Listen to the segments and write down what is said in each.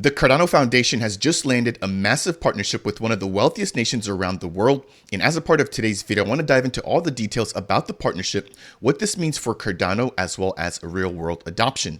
The Cardano Foundation has just landed a massive partnership with one of the wealthiest nations around the world. And as a part of today's video, I want to dive into all the details about the partnership, what this means for Cardano, as well as real world adoption.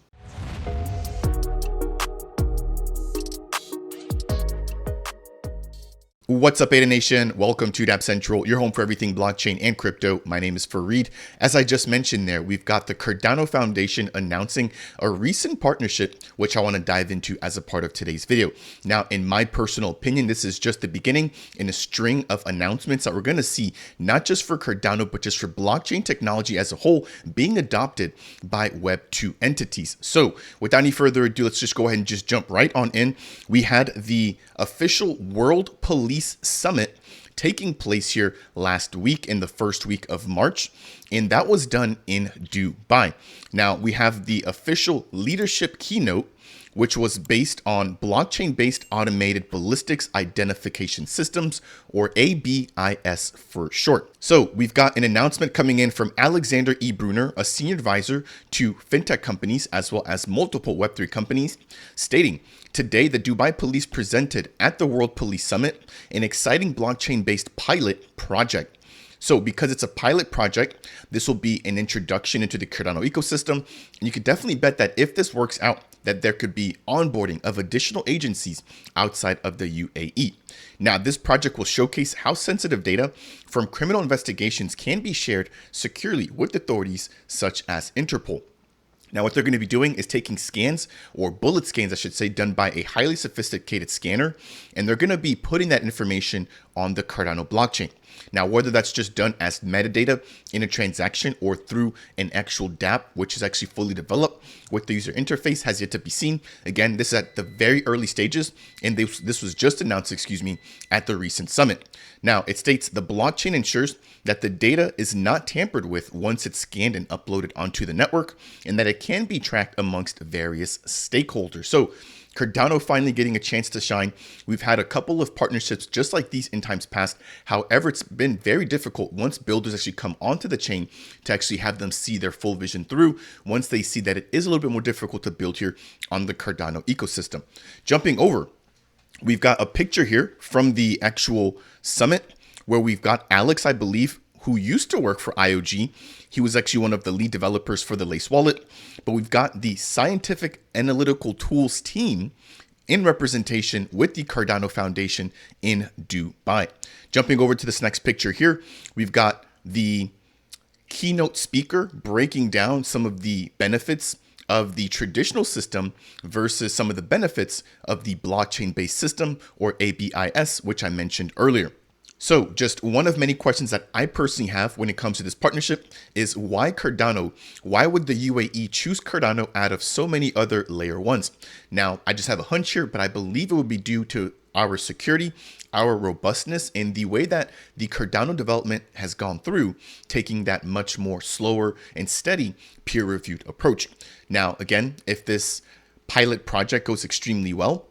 What's up, Beta Nation? Welcome to Dapp Central, your home for everything blockchain and crypto. My name is Fareed. As I just mentioned there, we've got the Cardano Foundation announcing a recent partnership, which I want to dive into as a part of today's video. Now, in my personal opinion, this is just the beginning in a string of announcements that we're going to see, not just for Cardano, but just for blockchain technology as a whole being adopted by Web 2 entities. So without any further ado, let's just go ahead and just jump right on in. We had the official World Police Summit taking place here last week in the first week of March, and that was done in Dubai. Now we have the official leadership keynote, which was based on blockchain-based automated ballistics identification systems, or ABIS for short. So we've got an announcement coming in from Alexander E. Brunner, a senior advisor to fintech companies as well as multiple Web3 companies, stating, "Today, the Dubai police presented at the World Police Summit an exciting blockchain-based pilot project." So because it's a pilot project, this will be an introduction into the Cardano ecosystem. And you could definitely bet that if this works out, that there could be onboarding of additional agencies outside of the UAE. Now, this project will showcase how sensitive data from criminal investigations can be shared securely with authorities such as Interpol. Now, what they're going to be doing is taking scans, or bullet scans, I should say, done by a highly sophisticated scanner, and they're going to be putting that information on the Cardano blockchain. Now, whether that's just done as metadata in a transaction or through an actual Dapp, which is actually fully developed with the user interface, has yet to be seen. Again, this is at the very early stages, and this was just announced, at the recent summit. Now, it states the blockchain ensures that the data is not tampered with once it's scanned and uploaded onto the network, and that it can be tracked amongst various stakeholders. So Cardano finally getting a chance to shine. We've had a couple of partnerships just like these in times past. However, it's been very difficult once builders actually come onto the chain to actually have them see their full vision through, once they see that it is a little bit more difficult to build here on the Cardano ecosystem. Jumping over, we've got a picture here from the actual summit where we've got Alex, I believe, who used to work for IOG. He was actually one of the lead developers for the Lace wallet, but we've got the scientific analytical tools team in representation with the Cardano Foundation in Dubai. Jumping over to this next picture here, we've got the keynote speaker breaking down some of the benefits of the traditional system versus some of the benefits of the blockchain-based system, or ABIS, which I mentioned earlier. So just one of many questions that I personally have when it comes to this partnership is why Cardano? Why would the UAE choose Cardano out of so many other layer ones? Now, I just have a hunch here, but I believe it would be due to our security, our robustness, and the way that the Cardano development has gone through, taking that much more slower and steady peer-reviewed approach. Now, again, if this pilot project goes extremely well,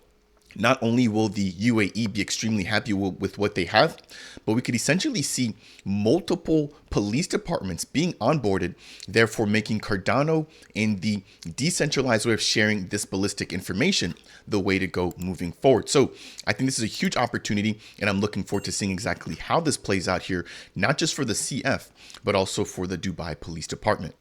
not only will the UAE be extremely happy with what they have, but we could essentially see multiple police departments being onboarded, therefore making Cardano and the decentralized way of sharing this ballistic information the way to go moving forward. So I think this is a huge opportunity, and I'm looking forward to seeing exactly how this plays out here, not just for the CF, but also for the Dubai Police Department.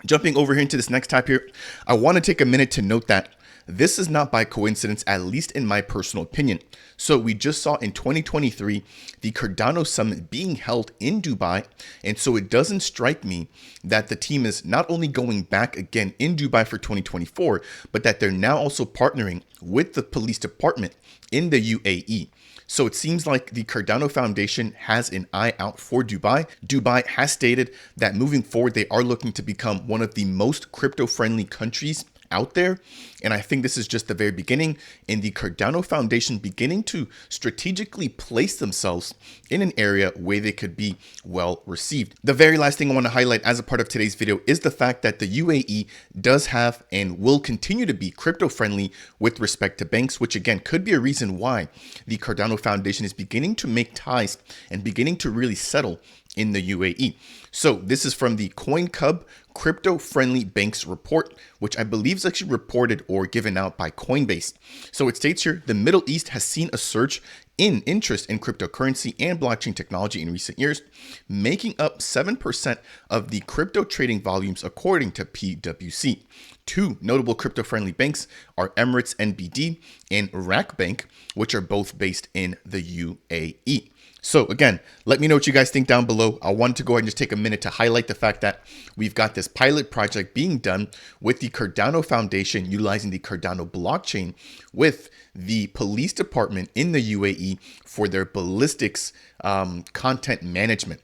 Jumping over here into this next tab here, I want to take a minute to note that this is not by coincidence, at least in my personal opinion. So we just saw in 2023, the Cardano Summit being held in Dubai. And so it doesn't strike me that the team is not only going back again in Dubai for 2024, but that they're now also partnering with the police department in the UAE. So it seems like the Cardano Foundation has an eye out for Dubai. Dubai has stated that moving forward, they are looking to become one of the most crypto-friendly countries out there. And I think this is just the very beginning in the Cardano Foundation beginning to strategically place themselves in an area where they could be well received. The very last thing I want to highlight as a part of today's video is the fact that the UAE does have and will continue to be crypto friendly with respect to banks, which again could be a reason why the Cardano Foundation is beginning to make ties and beginning to really settle in the UAE. So this is from the CoinCub Crypto-Friendly Banks Report, which I believe is actually reported or given out by Coinbase. So it states here, the Middle East has seen a surge in interest in cryptocurrency and blockchain technology in recent years, making up 7% of the crypto trading volumes according to PwC. Two notable crypto-friendly banks are Emirates NBD and Iraq Bank, which are both based in the UAE. So again, let me know what you guys think down below. I wanted to go ahead and just take a minute to highlight the fact that we've got this pilot project being done with the Cardano Foundation utilizing the Cardano blockchain with the police department in the UAE for their ballistics content management.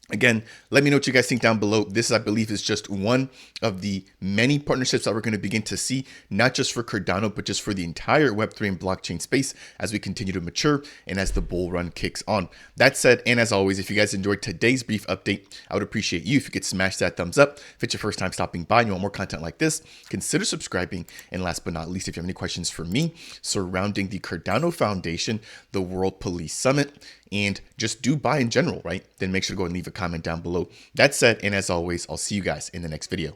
Again, let me know what you guys think down below. This, I believe, is just one of the many partnerships that we're going to begin to see, not just for Cardano, but just for the entire Web3 and blockchain space as we continue to mature and as the bull run kicks on. That said, and as always, if you guys enjoyed today's brief update, I would appreciate you if you could smash that thumbs up. If it's your first time stopping by and you want more content like this, consider subscribing. And last but not least, if you have any questions for me surrounding the Cardano Foundation, the World Police Summit, and just Dubai in general, right? Then make sure to go and leave a comment down below. That said, and as always, I'll see you guys in the next video.